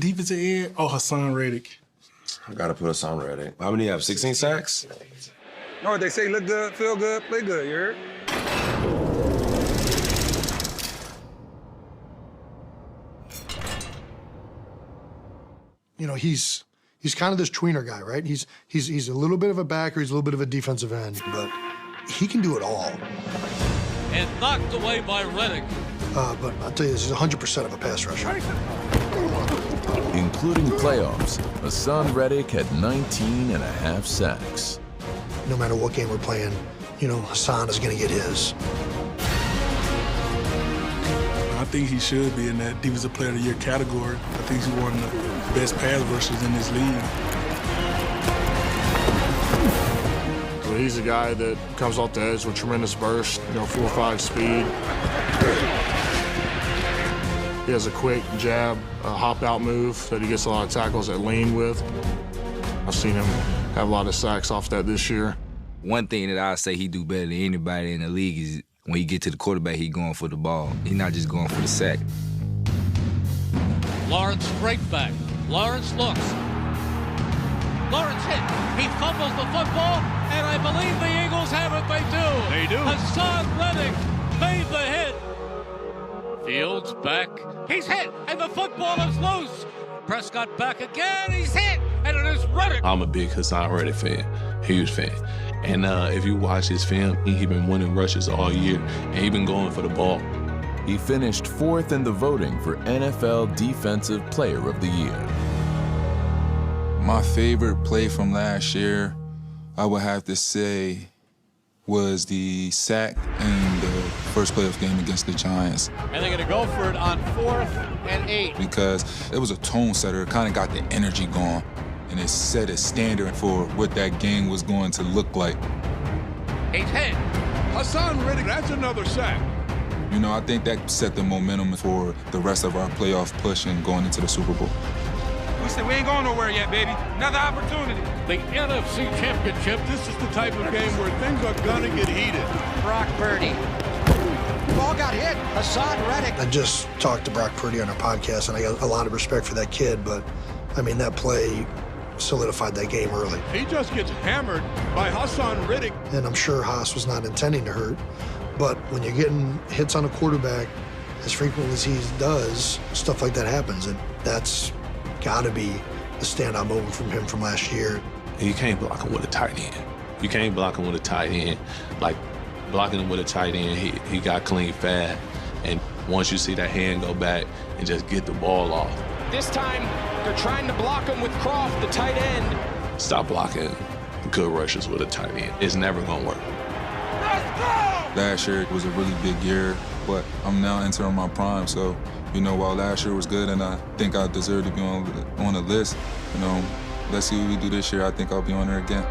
defensive end? Oh, Haason Reddick. I gotta put us on Reddick. How many you have, 16 sacks? No, they say look good, feel good, play good, you heard? You know, he's kind of this tweener guy, right? He's a little bit of a backer, he's a little bit of a defensive end, but he can do it all. And knocked away by Reddick. But I'll tell you this, he's 100% of a pass rusher. Including playoffs, Haason Reddick had 19 and a half sacks. No matter what game we're playing, you know, Haason is going to get his. I think he should be in that Defensive Player of the Year category. I think he's one of the best pass rushers in this league. Well, he's a guy that comes off the edge with tremendous burst, 4.5 speed. He has a quick jab, a hop-out move that he gets a lot of tackles that lean with. I've seen him have a lot of sacks off that this year. One thing that I say he do better than anybody in the league is when he get to the quarterback, he going for the ball. He's not just going for the sack. Lawrence straight back. Lawrence looks. Lawrence hit. He fumbles the football, and I believe the Eagles have it. They do. They do. Haason Reddick made the hit. Fields back. He's hit, and the football is loose. Prescott back again. He's hit, and it is Reddick. I'm a big Haason Reddick fan, huge fan. And if you watch his film, he been winning rushes all year, and he been going for the ball. He finished 4th in the voting for NFL Defensive Player of the Year. My favorite play from last year, I would have to say, was the sack in the first playoff game against the Giants. And they're going to go for it on 4th and 8. Because it was a tone setter. It kind of got the energy going. And it set a standard for what that game was going to look like. He's hit. Haason Reddick, that's another sack. You know, I think that set the momentum for the rest of our playoff push and going into the Super Bowl. We said we ain't going nowhere yet, baby. Another opportunity. The NFC Championship. This is the type of game where things are gonna get heated. Brock Purdy. Ball got hit. Haason Reddick. I just talked to Brock Purdy on our podcast, and I got a lot of respect for that kid, but, I mean, that play solidified that game early. He just gets hammered by Haason Reddick. And I'm sure Haas was not intending to hurt, but when you're getting hits on a quarterback as frequently as he does, stuff like that happens, and that's got to be the standout moment from him from last year. You can't block him with a tight end. You can't block him with a tight end. Like, blocking him with a tight end, he got clean fast. And once you see that hand go back and just get the ball off. This time, they're trying to block him with Croft, the tight end. Stop blocking good rushers with a tight end. It's never gonna work. Last year was a really big year, but I'm now entering my prime, so while last year was good and I think I deserve to be on the list, let's see what we do this year. I think I'll be on there again.